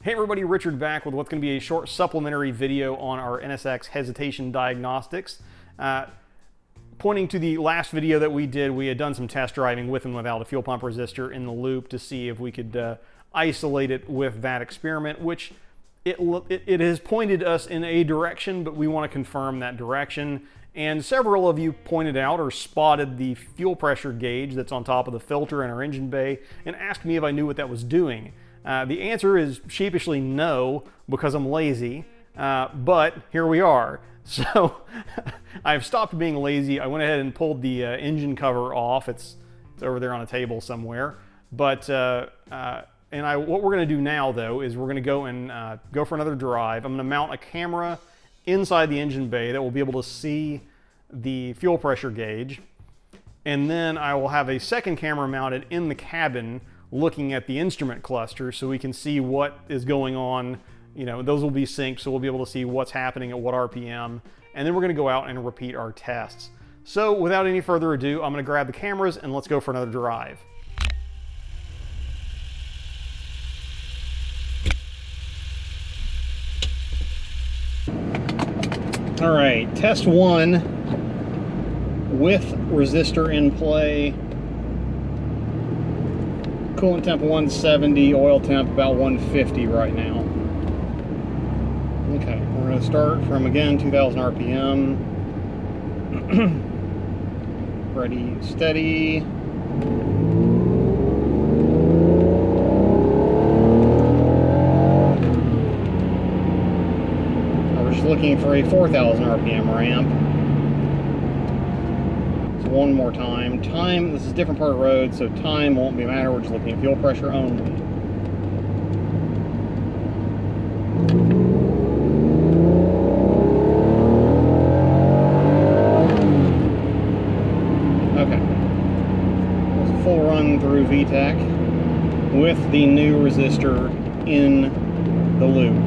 Hey everybody, Richard back with what's going to be a short supplementary video on our NSX hesitation diagnostics. Pointing to the last video that we did, we had done some test driving with and without a fuel pump resistor in the loop to see if we could isolate it with that experiment, which it has pointed us in a direction, but we want to confirm that direction. And several of you pointed out or spotted the fuel pressure gauge that's on top of the filter in our engine bay and asked me if I knew what that was doing. The answer is sheepishly no, because I'm lazy, but here we are. So I've stopped being lazy. I went ahead and pulled the engine cover off. It's over there on a table somewhere. But what we're going to do now, though, is we're going to go and go for another drive. I'm going to mount a camera inside the engine bay that will be able to see the fuel pressure gauge. And then I will have a second camera mounted in the cabin looking at the instrument cluster so we can see what is going on. You know, those will be synced, so we'll be able to see what's happening at what RPM. And then we're going to go out and repeat our tests. So without any further ado, I'm going to grab the cameras and let's go for another drive. All right, test one with resistor in play. Coolant temp 170, oil temp about 150 right now. Okay, we're going to start from, again, 2000 RPM. Ready, steady. We're just looking for a 4000 RPM ramp. One more time. Time, this is a different part of the road, so time won't be a matter. We're just looking at fuel pressure only. Okay. It's a full run through VTEC with the new resistor in the loop.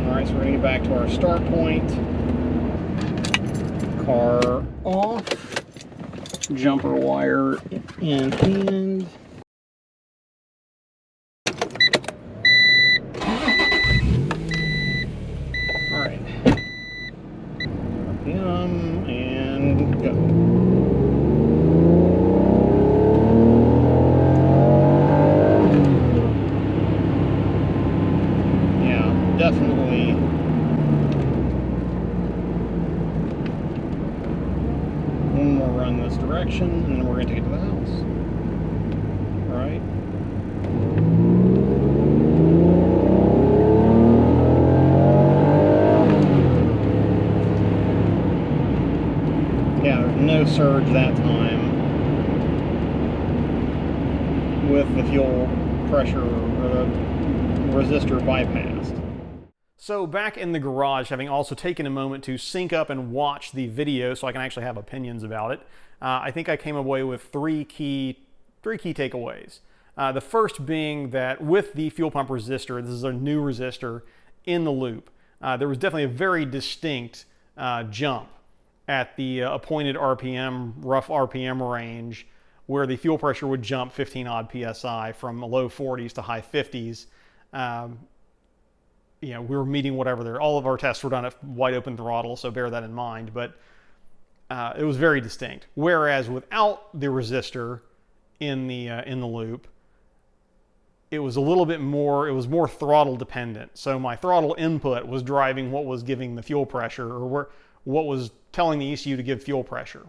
Alright, so we're going to get back to our start point. Car off, jumper wire in hand. All right, RPM and go. Yeah, definitely. One more run this direction, and then we're going to take it to the house. All right. Yeah, there's no surge that time with the fuel pressure or the resistor bypassed. So back in the garage, having also taken a moment to sync up and watch the video so I can actually have opinions about it, I think I came away with three key takeaways. The first being that with the fuel pump resistor, this is a new resistor in the loop, there was definitely a very distinct jump at the appointed RPM, rough RPM range, where the fuel pressure would jump 15 odd PSI from low 40s to high 50s. You know, we were meeting whatever all of our tests were done at wide open throttle, so bear that in mind, but it was very distinct. Whereas without the resistor in the loop, it was a little bit more, it was more throttle dependent. So my throttle input was driving what was giving the fuel pressure, or what was telling the ECU to give fuel pressure.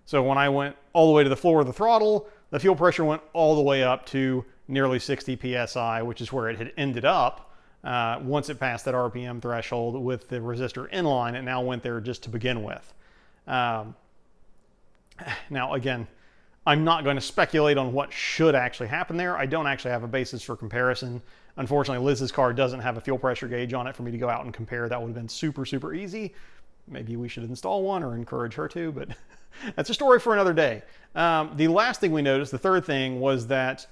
So when I went all the way to the floor of the throttle, the fuel pressure went all the way up to nearly 60 PSI, which is where it had ended up. Once it passed that RPM threshold with the resistor inline, it now went there just to begin with. Now, again, I'm not going to speculate on what should actually happen there. I don't actually have a basis for comparison. Unfortunately, Liz's car doesn't have a fuel pressure gauge on it for me to go out and compare. That would have been super, super easy. Maybe we should install one or encourage her to, but that's a story for another day. The last thing we noticed, the third thing, was that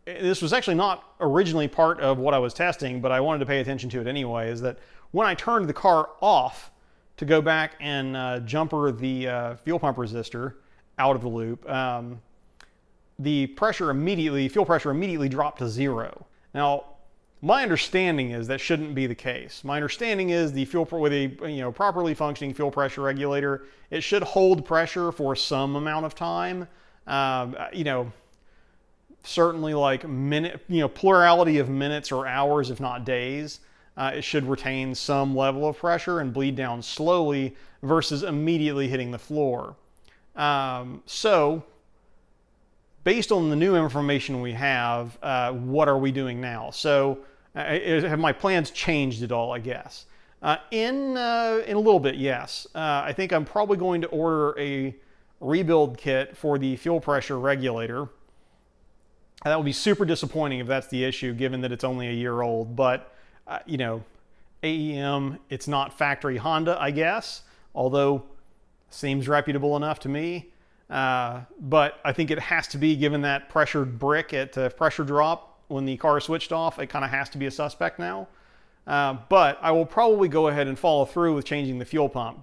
this was actually not originally part of what I was testing, but I wanted to pay attention to it anyway, is that when I turned the car off to go back and jumper the fuel pump resistor out of the loop, the fuel pressure immediately dropped to 0. Now, my understanding is that shouldn't be the case. My understanding is with a properly functioning fuel pressure regulator, it should hold pressure for some amount of time. Certainly like plurality of minutes or hours, if not days. It should retain some level of pressure and bleed down slowly versus immediately hitting the floor. So, based on the new information we have, what are we doing now? So, have my plans changed at all, I guess? In a little bit, yes. I think I'm probably going to order a rebuild kit for the fuel pressure regulator. That would be super disappointing if that's the issue, given that it's only a year old. But, AEM, it's not factory Honda, I guess, although seems reputable enough to me. But I think it has to be, given that pressured brick at pressure drop when the car switched off, it kind of has to be a suspect now. But I will probably go ahead and follow through with changing the fuel pump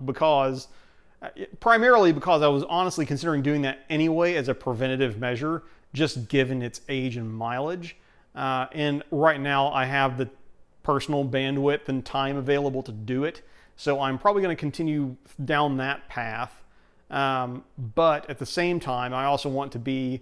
primarily because I was honestly considering doing that anyway as a preventative measure, just given its age and mileage. And right now I have the personal bandwidth and time available to do it. So I'm probably going to continue down that path. But at the same time, I also want to be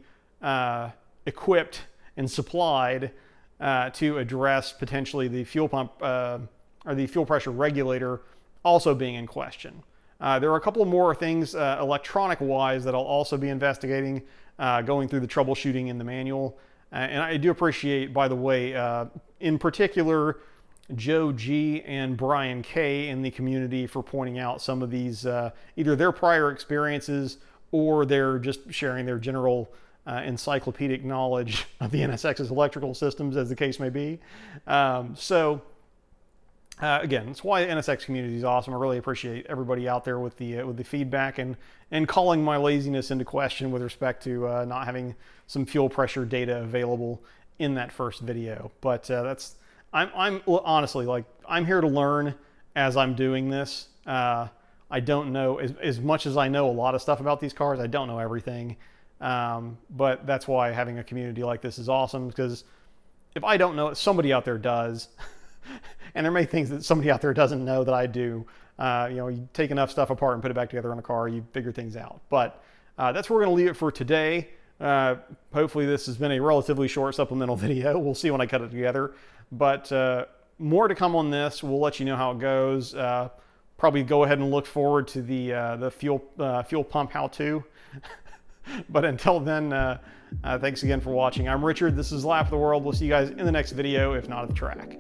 equipped and supplied to address potentially the fuel pump or the fuel pressure regulator also being in question. There are a couple more things electronic-wise that I'll also be investigating, going through the troubleshooting in the manual. And I do appreciate, by the way, in particular, Joe G and Brian K in the community for pointing out some of these, either their prior experiences or they're just sharing their general encyclopedic knowledge of the NSX's electrical systems, as the case may be. Again, that's why the NSX community is awesome. I really appreciate everybody out there with the feedback and calling my laziness into question with respect to not having some fuel pressure data available in that first video. But I'm honestly, like, I'm here to learn as I'm doing this. I don't know as much as I know a lot of stuff about these cars. I don't know everything, but that's why having a community like this is awesome, because if I don't know it, somebody out there does. And there may be things that somebody out there doesn't know that I do. You take enough stuff apart and put it back together in a car, you figure things out. But that's where we're going to leave it for today. Hopefully this has been a relatively short supplemental video. We'll see when I cut it together. But more to come on this. We'll let you know how it goes. Probably go ahead and look forward to the fuel pump how-to. But until then, thanks again for watching. I'm Richard. This is Lap of the World. We'll see you guys in the next video, if not at the track.